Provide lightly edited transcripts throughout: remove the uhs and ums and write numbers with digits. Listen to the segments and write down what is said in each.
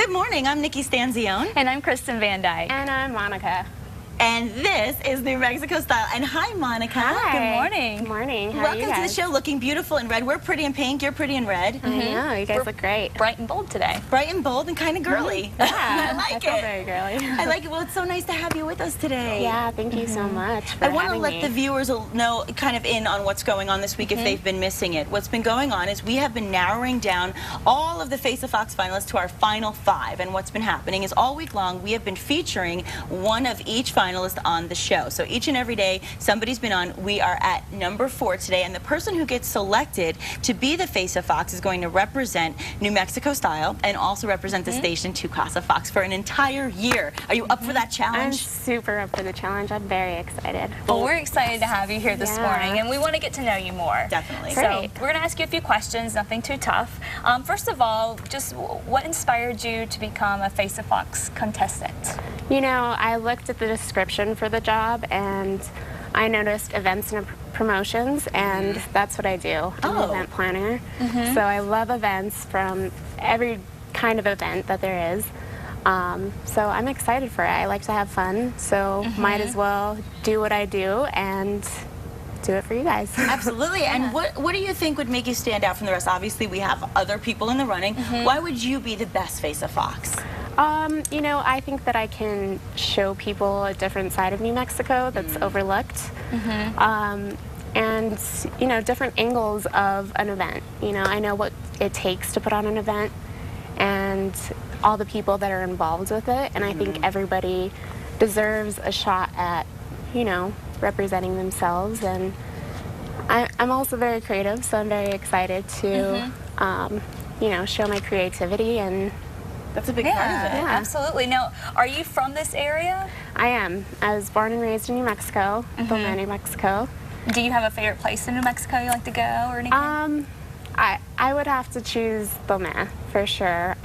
Good morning, I'm Nikki Stanzione. And I'm Kristen Van Dyke. And I'm Monica. And this is New Mexico Style. And hi, Monica. Hi. Good morning. Good morning. How are you Welcome guys? to the show, looking beautiful in red. We're pretty in pink, you're pretty in red. I know, you guys look great. Bright and bold today. Bright and bold and kind of girly. Yeah, I like I feel it. very girly. I like it. Well, it's so nice to have you with us today. Yeah, thank you so much for I want to having let me. the viewers know kind of in on what's going on this week if they've been missing it. What's been going on is we have been narrowing down all of the Face of Fox finalists to our final 5. And what's been happening is all week long we have been featuring one of each finalist on the show. So each and every day somebody's been on. We are at number 4 today, and the person who gets selected to be the Face of Fox is going to represent New Mexico Style and also represent the station to Casa Fox for an entire year. Are you up for that I'm challenge? super up for the challenge. I'm very excited. Well, we're excited to have you here this morning, and we want to get to know you more. Definitely. So Great. we're going to ask you a few questions, nothing too tough. First of all, just what inspired you to become a Face of Fox contestant? You know, I looked at the description for the job and I noticed events and promotions, and that's what I do. I'm an event planner. So I love events, from every kind of event that there is. So I'm excited for it. I like to have fun, so might as well do what I do and do it for you guys. Absolutely. And what do you think would make you stand out from the rest? Obviously, we have other people in the running. Why would you be the best Face of Fox? You know, I think that I can show people a different side of New Mexico that's overlooked. And, you know, different angles of an event. You know, I know what it takes to put on an event and all the people that are involved with it. And I think everybody deserves a shot at, you know, representing themselves. And I'm also very creative, so I'm very excited to, you know, show my creativity. And That's a big part of it. Yeah. Absolutely. Now, are you from this area? I am. I was born and raised in New Mexico, Vilna, New Mexico. Do you have a favorite place in New Mexico you like to go or anything? I would have to choose Vilna for sure.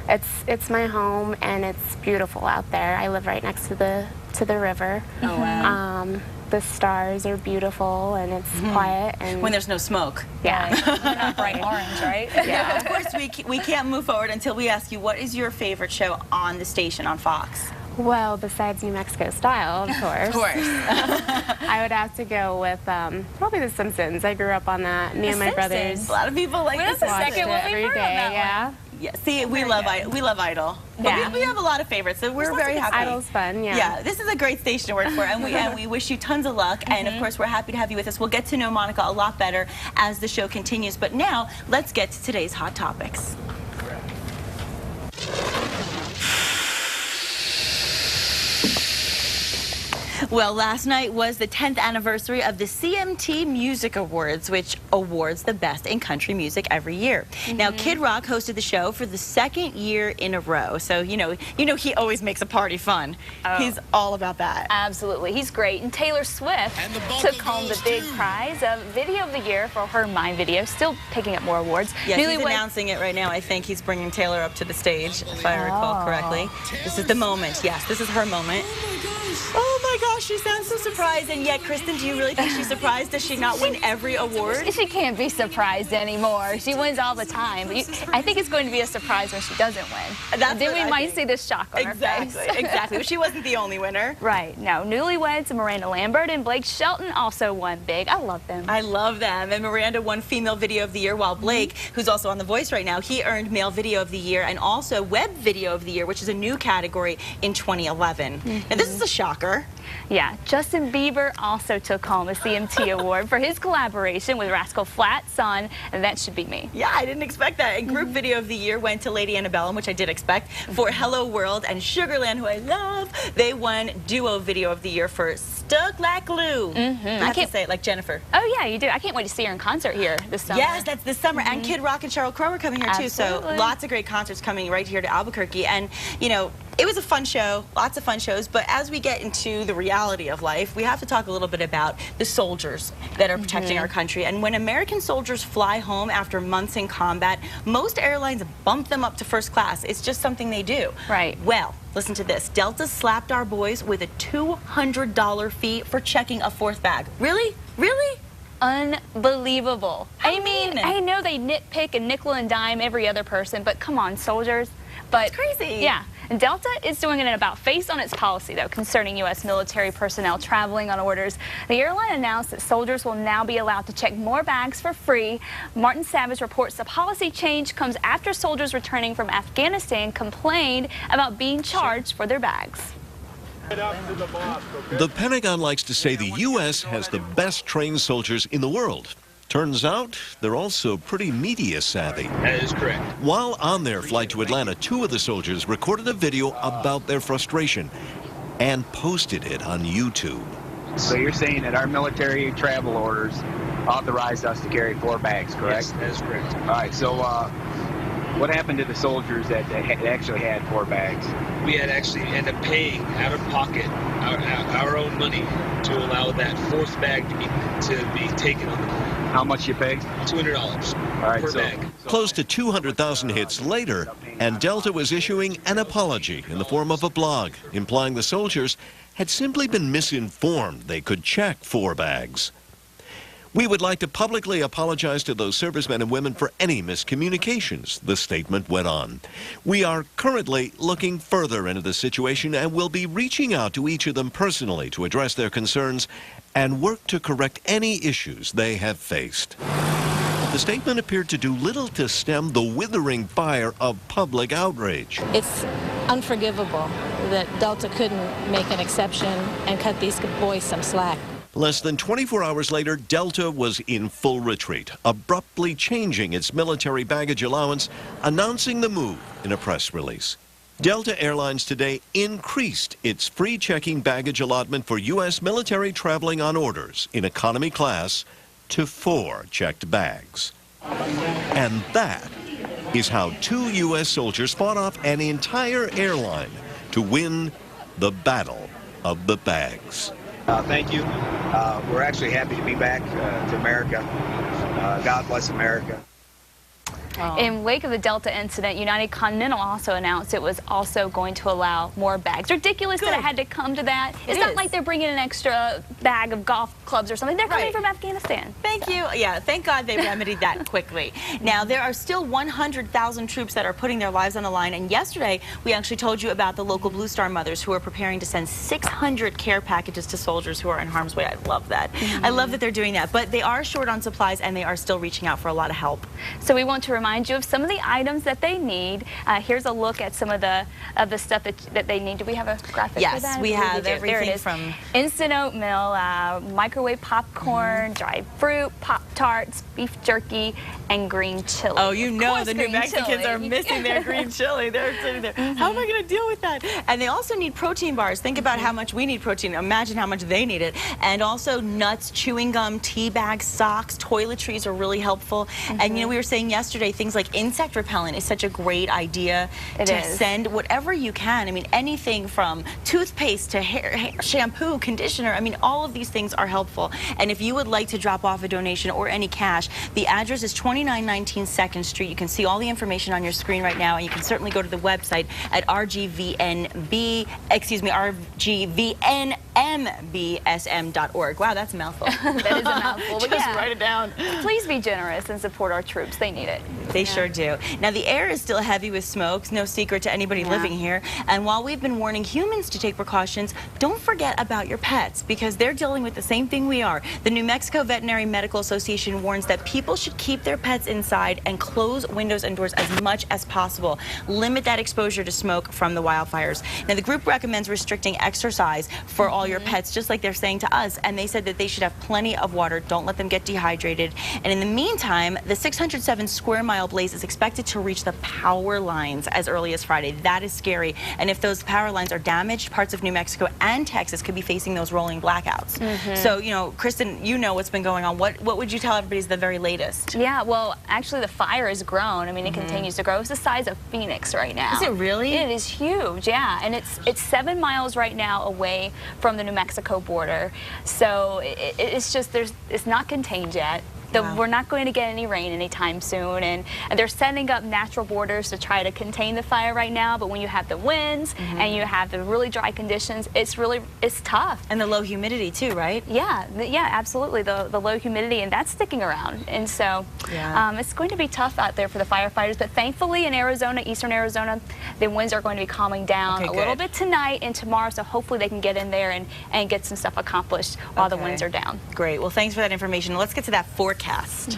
It's my home and it's beautiful out there. I live right next to the river. Oh, wow. The stars are beautiful and it's quiet, and When there's no smoke. yeah. Not bright orange, right? Yeah. Of course, we can't move forward until we ask you, what is your favorite show on the station on Fox? Well, besides New Mexico Style, of course. Of course. I would have to go with probably The Simpsons. I grew up on that. Me and my brothers A lot of people like Wait this. a watched second, it what we've every heard day. on that Yeah. Yeah, see, we love Idol. But Yeah. we have a lot of favorites, so we're very happy. Idol's fun. Yeah. Yeah, this is a great station to work for, and we wish you tons of luck. And of course, we're happy to have you with us. We'll get to know Monica a lot better as the show continues. But now, let's get to today's hot topics. Well, last night was the 10th anniversary of the CMT Music Awards, which awards the best in country music every year. Now, Kid Rock hosted the show for the 2nd year in a row, so you know he always makes a party fun. He's all about that. Absolutely. He's great. And Taylor Swift took home the big prize of Video of the Year for her Mine video, still picking up more awards. Yes, he's announcing it right now. I think he's bringing Taylor up to the stage, if I recall correctly. This is the moment. Yes, this is her moment. Oh my gosh, she sounds so surprised. And yet, Kristen, do you really think she's surprised? Does she not win every award? She can't be surprised anymore. She wins all the time. But I think it's going to be a surprise when she doesn't win. That's then what we I might think. see this shock on her face. Exactly. But she wasn't the only winner. Right. No, newlyweds Miranda Lambert and Blake Shelton also won big. I love them. I love them. And Miranda won Female Video of the Year, while Blake, who's also on The Voice right now, he earned Male Video of the Year and also Web Video of the Year, which is a new category in 2011. Now, this is a shocker. Yeah, Justin Bieber also took home a CMT award for his collaboration with Rascal Flatts on That Should Be Me. Yeah, I didn't expect that. And Group Video of the Year went to Lady Antebellum, which I did expect, for Hello World, and Sugarland, who I love, they won Duo Video of the Year for Stuck Like Glue. I have to say it like Jennifer. Oh, yeah, you do. I can't wait to see her in concert here this summer. Yes, that's this summer. And Kid Rock and Sheryl Crow are coming here, too. So Absolutely. lots of great concerts coming right here to Albuquerque. And, you know, it was a fun show, lots of fun shows, but as we get into the reality of life, we have to talk a little bit about the soldiers that are protecting our country. And when American soldiers fly home after months in combat, most airlines bump them up to first class. It's just something they do. Right. Well, listen to this. Delta slapped our boys with a $200 fee for checking a 4th bag. Really? Really? unbelievable. I mean, I know they nitpick and nickel and dime every other person, but come on, soldiers. But it's crazy. Yeah. And Delta is doing an about-face on its policy, though, concerning U.S. military personnel traveling on orders. The airline announced that soldiers will now be allowed to check more bags for free. Martin Savage reports the policy change comes after soldiers returning from Afghanistan complained about being charged for their bags. The Pentagon likes to say the U.S. has the best trained soldiers in the world. Turns out they're also pretty media savvy. That is correct. While on their flight to Atlanta, 2 of the soldiers recorded a video about their frustration and posted it on YouTube. So you're saying that our military travel orders authorized us to carry 4 bags, correct? Yes, that is correct. All right, so what happened to the soldiers that actually had 4 bags? We had actually ended up paying out of pocket our own money to allow that 4th bag to be taken on the plane. How much you pay? $200 All right, per bag. Close to 200,000 hits later, and Delta was issuing an apology in the form of a blog, implying the soldiers had simply been misinformed they could check 4 bags. We would like to publicly apologize to those servicemen and women for any miscommunications, the statement went on. We are currently looking further into the situation and will be reaching out to each of them personally to address their concerns and work to correct any issues they have faced. The statement appeared to do little to stem the withering fire of public outrage. It's unforgivable that Delta couldn't make an exception and cut these boys some slack. Less than 24 hours later, Delta was in full retreat, abruptly changing its military baggage allowance, announcing the move in a press release. Delta Airlines today increased its free checking baggage allotment for U.S. military traveling on orders in economy class to 4 checked bags. And that is how 2 U.S. soldiers fought off an entire airline to win the battle of the bags. Thank you. We're actually happy to be back to America. God bless America. In wake of the Delta incident, United Continental also announced it was also going to allow more bags. Ridiculous that it had to come to that. It's not like they're bringing an extra bag of golf clubs or something. They're coming from Afghanistan. Thank you. Yeah, thank God they remedied that quickly. Now, there are still 100,000 troops that are putting their lives on the line. And yesterday, we actually told you about the local Blue Star mothers who are preparing to send 600 care packages to soldiers who are in harm's way. I love that. I love that they're doing that. But they are short on supplies, and they are still reaching out for a lot of help. So we want to remind you of some of the items that they need. Here's a look at some of the stuff that they need. Do we have a graphic for that? Yes, we have everything from instant oatmeal, microwave popcorn, dried fruit, Pop-Tarts, beef jerky, and green chili. Oh, you know the New Mexicans are missing their green chili. They're sitting there. How am I going to deal with that? And they also need protein bars. Think about how much we need protein. Imagine how much they need it. And also nuts, chewing gum, tea bags, socks, toiletries are really helpful. And you know, we were saying yesterday, things like insect repellent is such a great idea to send whatever you can. I mean, anything from toothpaste to hair shampoo, conditioner. I mean, all of these things are helpful. And if you would like to drop off a donation or any cash, the address is 2919 2nd Street. You can see all the information on your screen right now, and you can certainly go to the website at rgvnmbsm.org. Wow, that's a mouthful. That is a mouthful. Just write it down. Please be generous and support our troops. They need it. They sure do. Now, the air is still heavy with smoke. No secret to anybody living here. And while we've been warning humans to take precautions, don't forget about your pets, because they're dealing with the same thing we are. The New Mexico Veterinary Medical Association warns that people should keep their pets inside and close windows and doors as much as possible. Limit that exposure to smoke from the wildfires. Now, the group recommends restricting exercise for all your pets, just like they're saying to us. And they said that they should have plenty of water. Don't let them get dehydrated. And in the meantime, the 607 square mile blaze is expected to reach the power lines as early as Friday. That is scary. And if those power lines are damaged, parts of New Mexico and Texas could be facing those rolling blackouts. So, you know, Kristen, you know what's been going on. What would you tell everybody is the very latest? Yeah, well, actually the fire has grown. I mean, it continues to grow. It's the size of Phoenix right now. Is it really? It is huge, yeah. And it's 7 miles right now away from the New Mexico border. So it's just, it's not contained yet. We're not going to get any rain anytime soon, and they're setting up natural borders to try to contain the fire right now. But when you have the winds and you have the really dry conditions, it's tough. And the low humidity too, right? Yeah, absolutely. The low humidity, and that's sticking around, and so it's going to be tough out there for the firefighters. But thankfully, in Arizona, eastern Arizona, the winds are going to be calming down a little bit tonight and tomorrow. So hopefully they can get in there and get some stuff accomplished while the winds are down. Great. Well, thanks for that information. Let's get to that forecast.